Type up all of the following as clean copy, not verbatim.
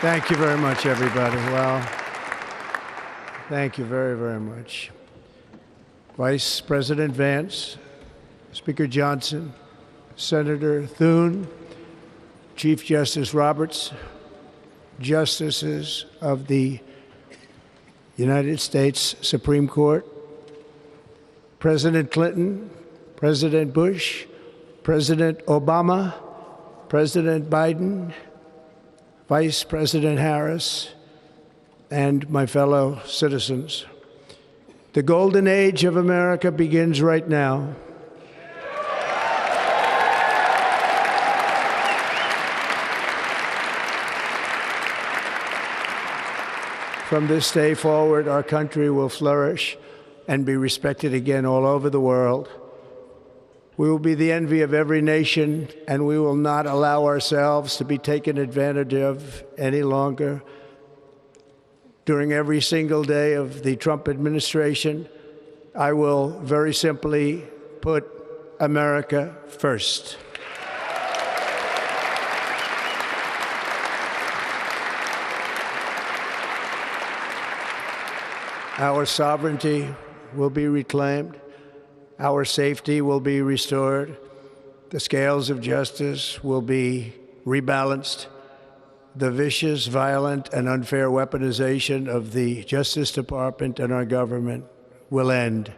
Thank you very much, everybody. Well, thank you very, very much. Vice President Vance, Speaker Johnson, Senator Thune, Chief Justice Roberts, Justices of the United States Supreme Court, President Clinton, President Bush, President Obama, President Biden, Vice President Harris, and my fellow citizens. The golden age of America begins right now. From this day forward, our country will flourish and be respected again all over the world. We will be the envy of every nation, and we will not allow ourselves to be taken advantage of any longer. During every single day of the Trump administration, I will very simply put America first. Our sovereignty will be reclaimed. Our safety will be restored. The scales of justice will be rebalanced. The vicious, violent, and unfair weaponization of the Justice Department and our government will end.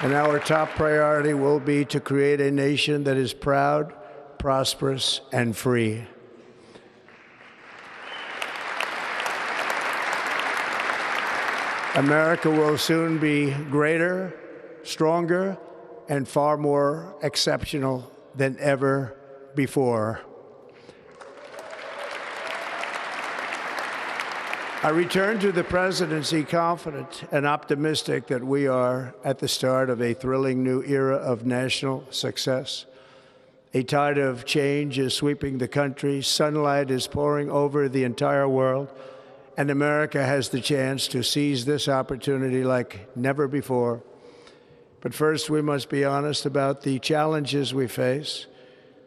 And our top priority will be to create a nation that is proud, prosperous, and free. America will soon be greater, stronger, and far more exceptional than ever before. I return to the presidency confident and optimistic that we are at the start of a thrilling new era of national success. A tide of change is sweeping the country. Sunlight is pouring over the entire world. And America has the chance to seize this opportunity like never before. But first, we must be honest about the challenges we face.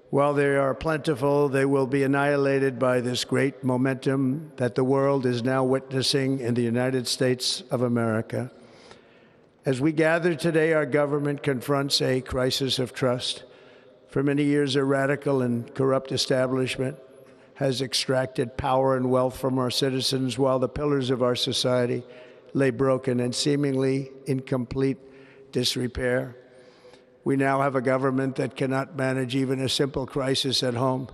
While they are plentiful, they will be annihilated by this great momentum that the world is now witnessing in the United States of America. As we gather today, our government confronts a crisis of trust. For many years, a radical and corrupt establishment has extracted power and wealth from our citizens while the pillars of our society lay broken and seemingly in complete disrepair. We now have a government that cannot manage even a simple crisis at home,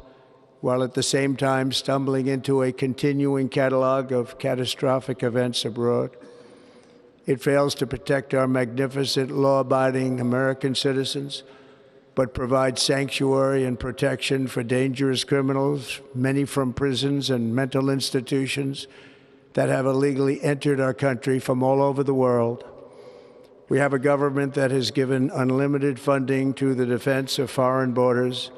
while at the same time stumbling into a continuing catalog of catastrophic events abroad. It fails to protect our magnificent, law-abiding American citizens, but provides sanctuary and protection for dangerous criminals, many from prisons and mental institutions that have illegally entered our country from all over the world. We have a government that has given unlimited funding to the defense of foreign borders,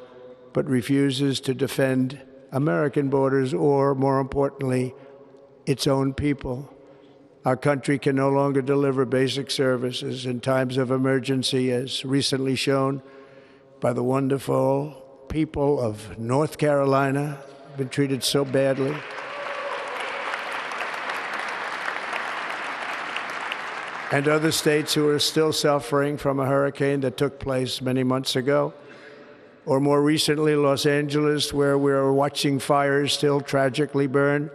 but refuses to defend American borders or, more importantly, its own people. Our country can no longer deliver basic services in times of emergency, as recently shown by the wonderful people of North Carolina, been treated so badly. And other states who are still suffering from a hurricane that took place many months ago. Or more recently, Los Angeles, where we're watching fires still tragically burn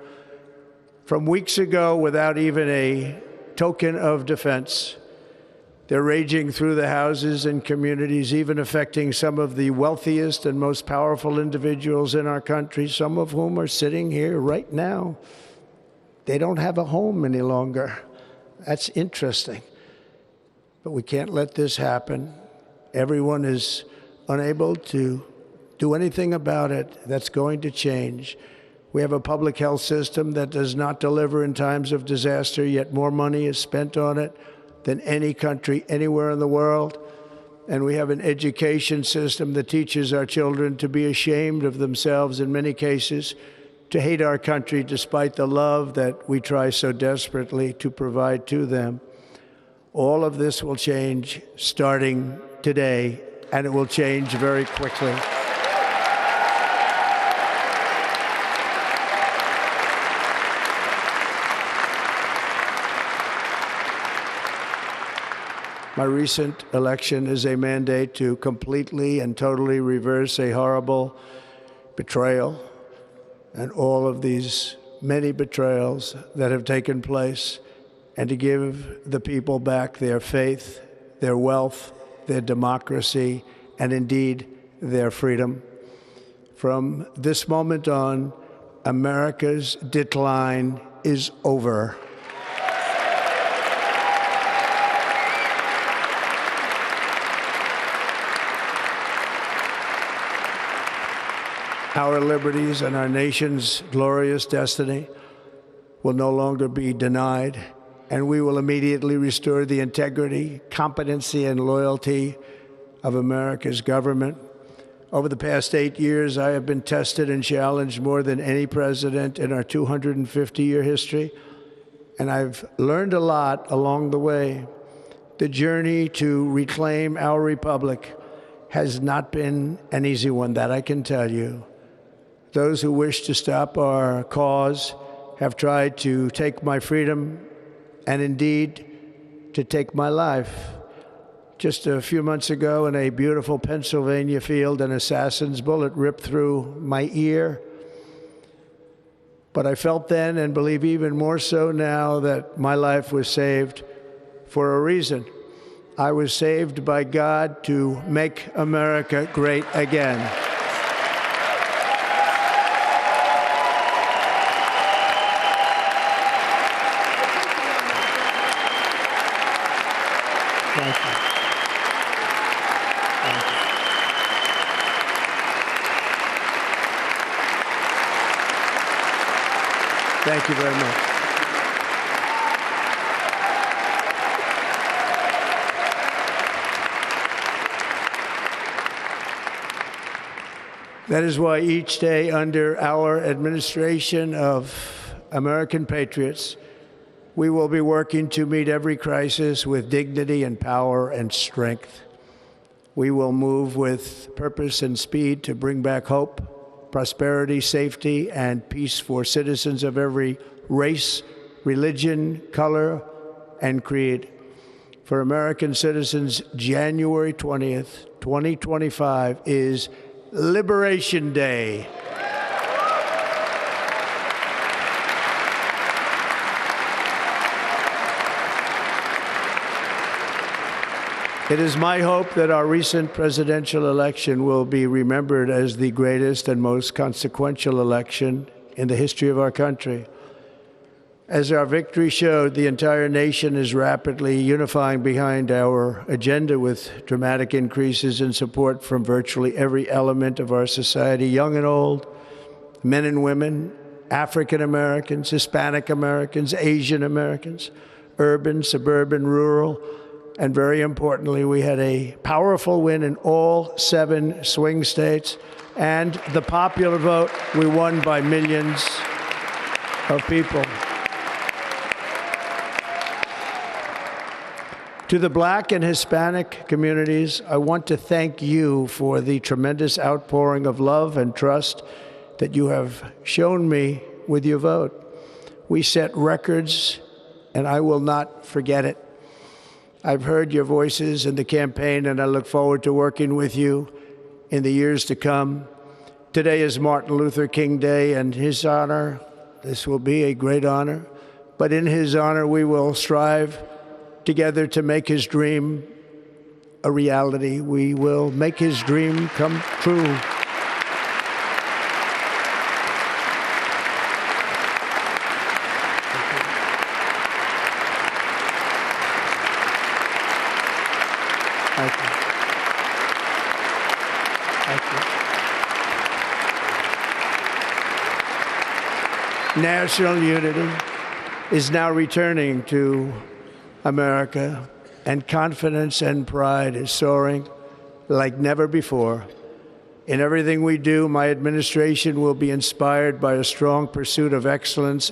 from weeks ago without even a token of defense. They're raging through the houses and communities, even affecting some of the wealthiest and most powerful individuals in our country, some of whom are sitting here right now. They don't have a home any longer. That's interesting. But we can't let this happen. Everyone is unable to do anything about it. That's going to change. We have a public health system that does not deliver in times of disaster, yet more money is spent on it than any country anywhere in the world. And we have an education system that teaches our children to be ashamed of themselves in many cases, to hate our country despite the love that we try so desperately to provide to them. All of this will change starting today, and it will change very quickly. My recent election is a mandate to completely and totally reverse a horrible betrayal and all of these many betrayals that have taken place, and to give the people back their faith, their wealth, their democracy, and indeed their freedom. From this moment on, America's decline is over. Our liberties and our nation's glorious destiny will no longer be denied, and we will immediately restore the integrity, competency, and loyalty of America's government. Over the past 8 years, I have been tested and challenged more than any president in our 250-year history, and I've learned a lot along the way. The journey to reclaim our republic has not been an easy one, that I can tell you. Those who wish to stop our cause have tried to take my freedom and indeed to take my life. Just a few months ago in a beautiful Pennsylvania field, an assassin's bullet ripped through my ear. But I felt then, and believe even more so now, that my life was saved for a reason. I was saved by God to make America great again. Thank you. Thank you. Thank you very much. That is why each day under our administration of American patriots, we will be working to meet every crisis with dignity and power and strength. We will move with purpose and speed to bring back hope, prosperity, safety, and peace for citizens of every race, religion, color, and creed. For American citizens, January 20th, 2025 is Liberation Day. It is my hope that our recent presidential election will be remembered as the greatest and most consequential election in the history of our country. As our victory showed, the entire nation is rapidly unifying behind our agenda with dramatic increases in support from virtually every element of our society, young and old, men and women, African Americans, Hispanic Americans, Asian Americans, urban, suburban, rural. And very importantly, we had a powerful win in all 7 swing states. And the popular vote, we won by millions of people. To the Black and Hispanic communities, I want to thank you for the tremendous outpouring of love and trust that you have shown me with your vote. We set records, and I will not forget it. I've heard your voices in the campaign, and I look forward to working with you in the years to come. Today is Martin Luther King Day, and his honor, this will be a great honor, but in his honor we will strive together to make his dream a reality. We will make his dream come true. Thank you. Thank you. National unity is now returning to America, and confidence and pride is soaring like never before. In everything we do, my administration will be inspired by a strong pursuit of excellence